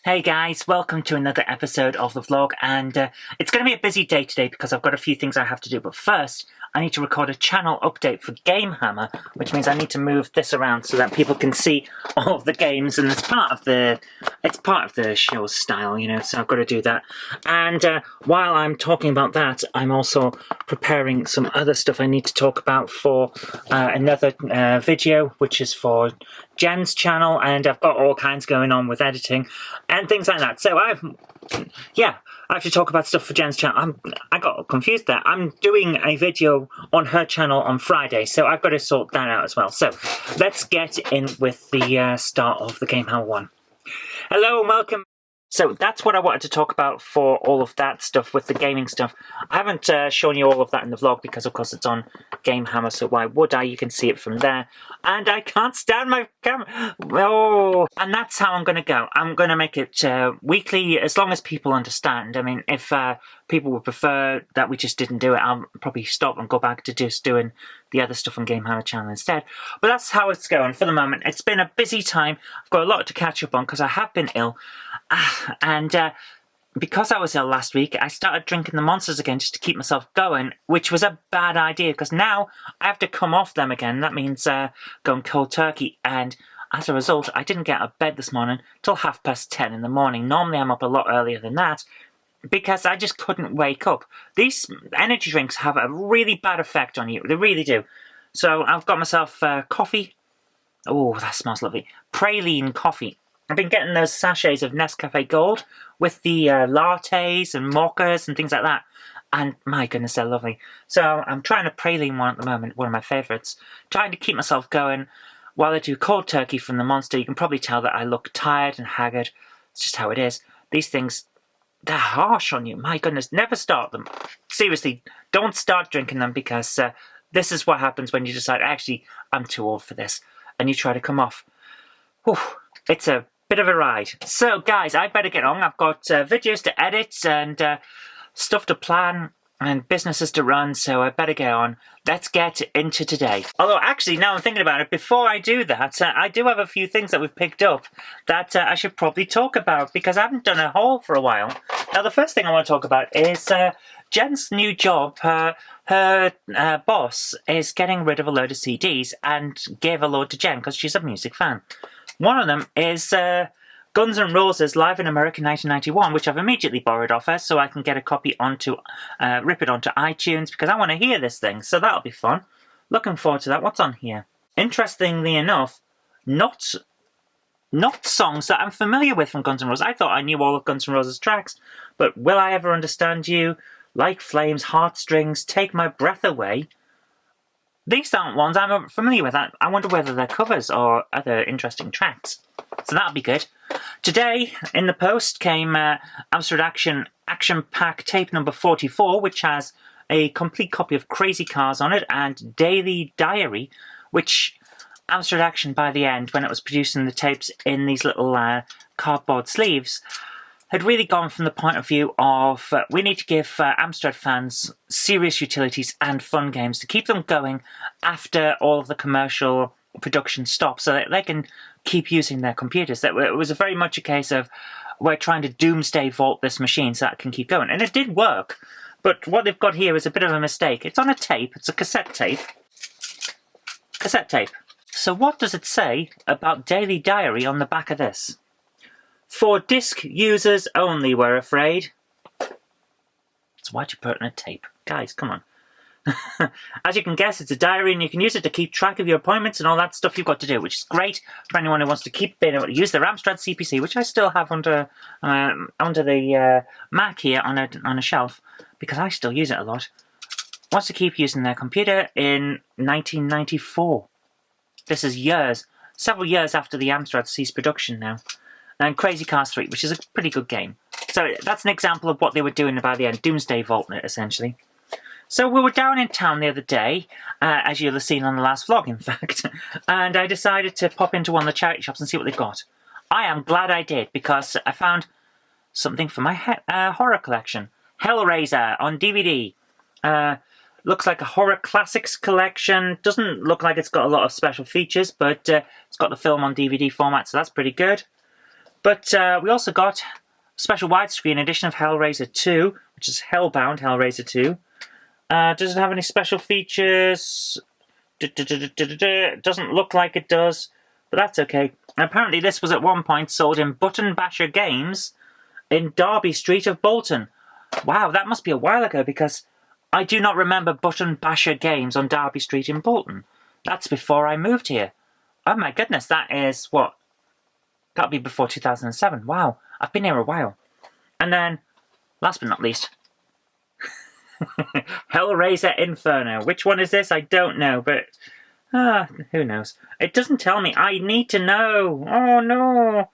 Hey guys, welcome to another episode of the vlog, and it's going to be a busy day today because I've got a few things I have to do, but first I need to record a channel update for Game Hammer, which means I need to move this around so that people can see all of the games, and it's part of the show's style, you know, so I've got to do that. And while I'm talking about that, I'm also preparing some other stuff I need to talk about for another video, which is for Jen's channel, and I've got all kinds going on with editing and things like that. So I have to talk about stuff for Jen's channel. I got confused there. I'm doing a video on her channel on Friday, so I've got to sort that out as well. So let's get in with the start of the Game Hammer 1. Hello and welcome. So that's what I wanted to talk about for all of that stuff with the gaming stuff. I haven't shown you all of that in the vlog because of course it's on Game Hammer, so why would I? You can see it from there. And I can't stand my camera. Oh. And that's how I'm going to go. I'm going to make it weekly as long as people understand. I mean, if people would prefer that we just didn't do it, I'll probably stop and go back to just doing the other stuff on Game Hammer channel instead. But that's how it's going for the moment. It's been a busy time. I've got a lot to catch up on because I have been ill. And because I was ill last week, I started drinking the Monsters again just to keep myself going, which was a bad idea because now I have to come off them again. That means going cold turkey, and as a result, I didn't get out of bed this morning till 10:30 in the morning. Normally I'm up a lot earlier than that because I just couldn't wake up. These energy drinks have a really bad effect on you. They really do. So I've got myself coffee. Oh, that smells lovely. Praline coffee. I've been getting those sachets of Nescafe Gold with the lattes and mochas and things like that. And my goodness, they're lovely. So I'm trying a praline one at the moment, one of my favourites. Trying to keep myself going while I do cold turkey from the Monster. You can probably tell that I look tired and haggard. It's just how it is. These things, they're harsh on you. My goodness, never start them. Seriously, don't start drinking them because this is what happens when you decide, actually, I'm too old for this. And you try to come off. Whew, it's a bit of a ride. So guys, I better get on. I've got videos to edit and stuff to plan and businesses to run, so I better get on. Let's get into today. Although actually, now I'm thinking about it, before I do that, I do have a few things that we've picked up that I should probably talk about because I haven't done a haul for a while. Now the first thing I want to talk about is Jen's new job. Her boss is getting rid of a load of CDs and gave a load to Jen because she's a music fan. One of them is Guns N' Roses Live in America 1991, which I've immediately borrowed off her so I can get a copy rip it onto iTunes because I want to hear this thing, so that'll be fun. Looking forward to that. What's on here? Interestingly enough, not songs that I'm familiar with from Guns N' Roses. I thought I knew all of Guns N' Roses tracks, but Will I Ever Understand You, Like Flames, Heartstrings, Take My Breath Away. These aren't ones I'm familiar with. I wonder whether they're covers or other interesting tracks. So that'll be good. Today, in the post, came Amsterdam Action Pack tape number 44, which has a complete copy of Crazy Cars on it, and Daily Diary, which Amsterdam Action, by the end, when it was producing the tapes in these little cardboard sleeves, had really gone from the point of view of we need to give Amstrad fans serious utilities and fun games to keep them going after all of the commercial production stops so that they can keep using their computers. It was very much a case of we're trying to doomsday vault this machine so that it can keep going. And it did work, but what they've got here is a bit of a mistake. It's on a tape. It's a cassette tape. Cassette tape. So what does it say about Daily Diary on the back of this? For disc users only, we're afraid. So why'd you put it on a tape? Guys, come on. As you can guess, it's a diary and you can use it to keep track of your appointments and all that stuff you've got to do, which is great for anyone who wants to keep being able to use their Amstrad CPC, which I still have under the Mac here on a shelf, because I still use it a lot. Wants to keep using their computer in 1994. This is several years after the Amstrad ceased production now. And Crazy Cars 3, which is a pretty good game. So that's an example of what they were doing by the end, doomsday vaulting it, essentially. So we were down in town the other day, as you'll have seen on the last vlog, in fact, and I decided to pop into one of the charity shops and see what they've got. I am glad I did, because I found something for my horror collection. Hellraiser on DVD. Looks like a horror classics collection. Doesn't look like it's got a lot of special features, but it's got the film on DVD format, so that's pretty good. But we also got a special widescreen edition of Hellraiser 2, which is Hellbound Hellraiser 2. Does it have any special features? It doesn't look like it does, but that's okay. Apparently this was at one point sold in Button Basher Games in Derby Street of Bolton. Wow, that must be a while ago, because I do not remember Button Basher Games on Derby Street in Bolton. That's before I moved here. Oh my goodness, that is what? That'll be before 2007. Wow, I've been here a while. And then, last but not least, Hellraiser Inferno. Which one is this? I don't know, but who knows? It doesn't tell me. I need to know. Oh no.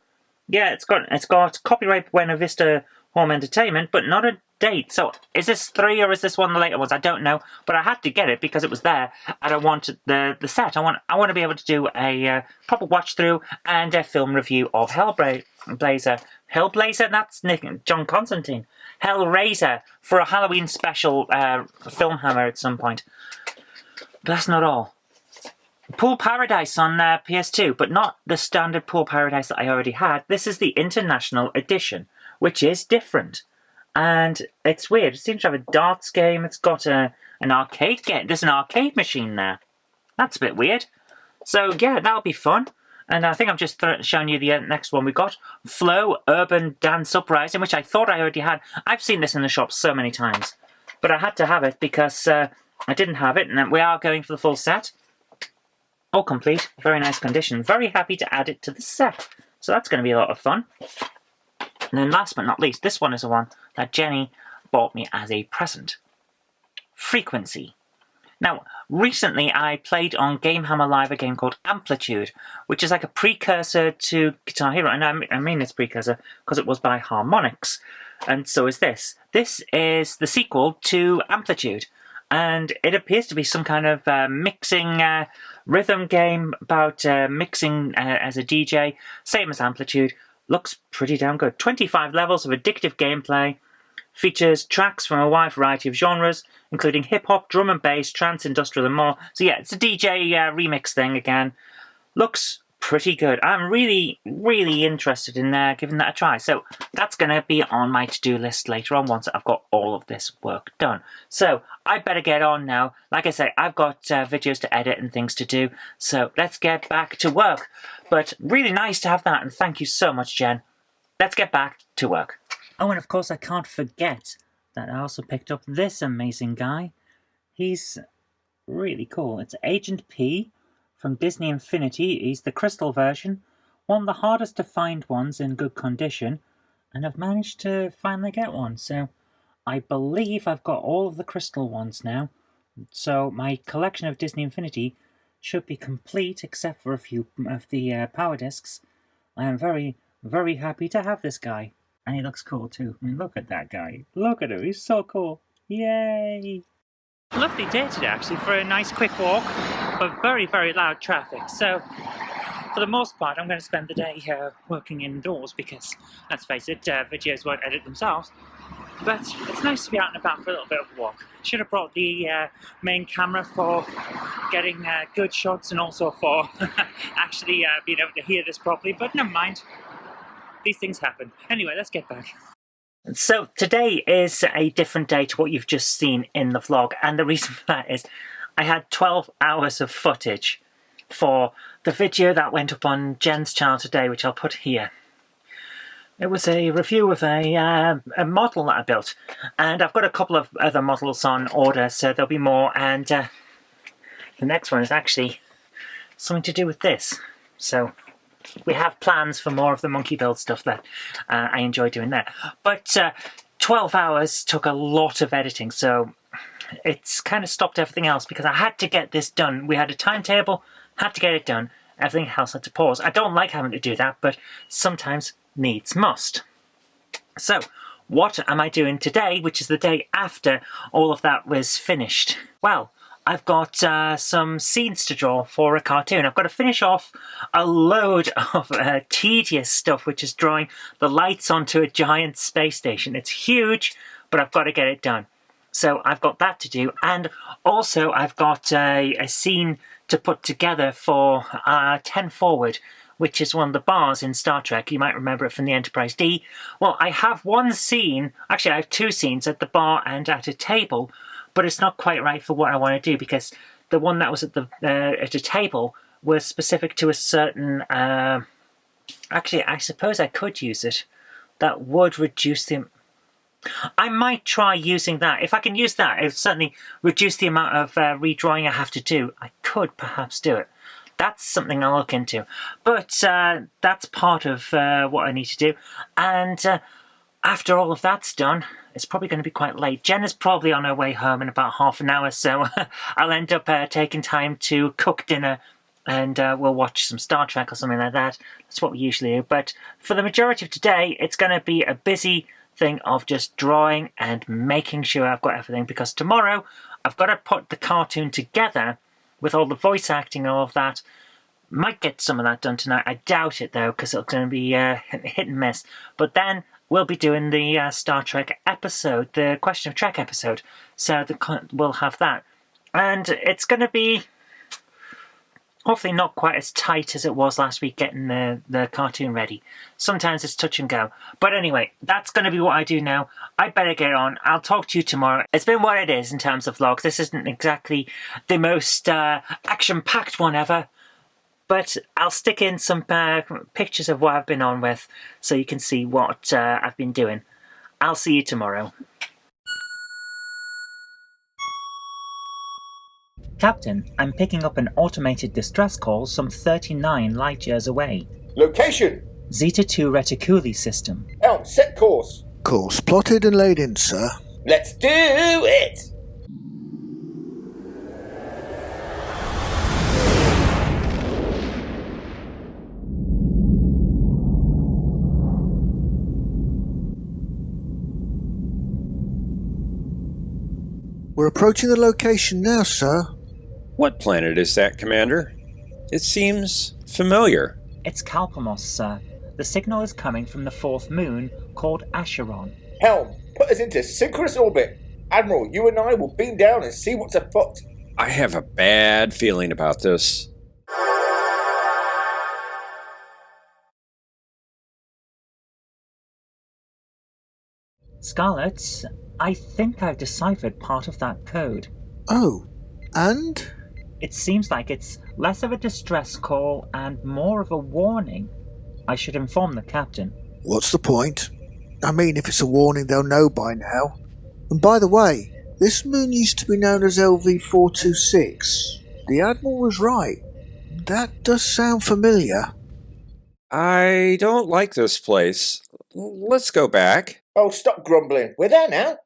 Yeah, it's got copyright Buena Vista Home Entertainment, but not a date. So is this 3 or is this one of the later ones? I don't know, but I had to get it because it was there, and I wanted the set. I want to be able to do a proper watch through and a film review of Hellblazer. Hellblazer? That's Nick, John Constantine. Hellraiser for a Halloween special film hammer at some point. But that's not all. Pool Paradise on PS2, but not the standard Pool Paradise that I already had. This is the International Edition, which is different. And it's weird. It seems to have a darts game. It's got an arcade game. There's an arcade machine there. That's a bit weird. So yeah, that'll be fun. And I think I'm just showing you the next one we got. Flow Urban Dance Uprising, which I thought I already had. I've seen this in the shop so many times. But I had to have it because I didn't have it. And we are going for the full set. All complete. Very nice condition. Very happy to add it to the set. So that's going to be a lot of fun. And then last but not least, this one is the one that Jenny bought me as a present. Frequency. Now, recently I played on Game Hammer Live a game called Amplitude, which is like a precursor to Guitar Hero. And I mean it's precursor because it was by Harmonix. And so is this. This is the sequel to Amplitude. And it appears to be some kind of mixing rhythm game about mixing as a DJ. Same as Amplitude. Looks pretty damn good. 25 levels of addictive gameplay. Features tracks from a wide variety of genres, including hip-hop, drum and bass, trance, industrial and more. So yeah, it's a DJ remix thing again. Looks pretty good. I'm really, really interested in giving that a try. So that's going to be on my to-do list later on once I've got all of this work done. So I better get on now. Like I say, I've got videos to edit and things to do. So let's get back to work. But really nice to have that, and thank you so much, Jen. Let's get back to work. Oh, and of course I can't forget that I also picked up this amazing guy. He's really cool. It's Agent P from Disney Infinity. He's the crystal version. One of the hardest to find ones in good condition, and I've managed to finally get one. So I believe I've got all of the crystal ones now. So my collection of Disney Infinity should be complete except for a few of the power discs. I am very, very happy to have this guy. And he looks cool too. I mean, look at that guy. Look at him, he's so cool. Yay! Lovely day today actually for a nice quick walk, but very, very loud traffic. So, for the most part, I'm going to spend the day working indoors because, let's face it, videos won't edit themselves. But it's nice to be out and about for a little bit of a walk. Should have brought the main camera for getting good shots and also for actually being able to hear this properly, but never mind. These things happen. Anyway, let's get back. So today is a different day to what you've just seen in the vlog, and the reason for that is I had 12 hours of footage for the video that went up on Jen's channel today, which I'll put here. It was a review of a model that I built, and I've got a couple of other models on order, so there'll be more, and the next one is actually something to do with this. So we have plans for more of the monkey build stuff that I enjoy doing there. But 12 hours took a lot of editing, so it's kind of stopped everything else because I had to get this done. We had a timetable, had to get it done. Everything else had to pause. I don't like having to do that, but sometimes needs must. So, what am I doing today, which is the day after all of that was finished? Well, I've got some scenes to draw for a cartoon. I've got to finish off a load of tedious stuff, which is drawing the lights onto a giant space station. It's huge, but I've got to get it done. So I've got that to do, and also I've got a scene to put together for 10 Forward, which is one of the bars in Star Trek. You might remember it from the Enterprise D. Well, I have one scene, actually I have two scenes at the bar and at a table, but it's not quite right for what I want to do, because the one that was at a table was specific to a certain... actually, I suppose I could use it. That would reduce the... I might try using that. If I can use that, it would certainly reduce the amount of redrawing I have to do. I could perhaps do it. That's something I'll look into. But that's part of what I need to do. And after all of that's done, it's probably going to be quite late. Jenna's probably on her way home in about half an hour, so I'll end up taking time to cook dinner, and we'll watch some Star Trek or something like that. That's what we usually do. But for the majority of today, it's going to be a busy thing of just drawing and making sure I've got everything, because tomorrow I've got to put the cartoon together with all the voice acting and all of that. Might get some of that done tonight. I doubt it though, because it's going to be hit and miss. But then we'll be doing the Star Trek episode, the Question of Trek episode, so we'll have that. And it's going to be hopefully not quite as tight as it was last week getting the cartoon ready. Sometimes it's touch and go. But anyway, that's going to be what I do now. I better get on. I'll talk to you tomorrow. It's been what it is in terms of vlogs. This isn't exactly the most action-packed one ever. But I'll stick in some pictures of what I've been on with, so you can see what I've been doing. I'll see you tomorrow. Captain, I'm picking up an automated distress call some 39 light years away. Location? Zeta 2 Reticuli system. Helm, set course. Course plotted and laid in, sir. Let's do it! We're approaching the location now, sir. What planet is that, Commander? It seems familiar. It's Calpamos, sir. The signal is coming from the fourth moon, called Acheron. Helm, put us into synchronous orbit. Admiral, you and I will beam down and see what's afoot. I have a bad feeling about this. Scarlet, I think I've deciphered part of that code. Oh, and? It seems like it's less of a distress call and more of a warning. I should inform the captain. What's the point? I mean, if it's a warning, they'll know by now. And by the way, this moon used to be known as LV-426. The Admiral was right. That does sound familiar. I don't like this place. Let's go back. Oh, stop grumbling. We're there now.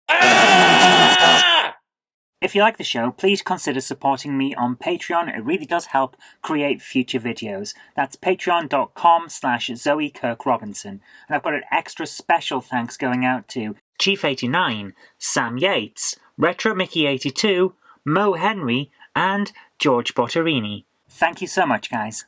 Ah! If you like the show, please consider supporting me on Patreon. It really does help create future videos. That's patreon.com/Zoe Kirk-Robinson. And I've got an extra special thanks going out to Chief89, Sam Yates, Retro Mickey82, Mo Henry, and George Botterini. Thank you so much, guys.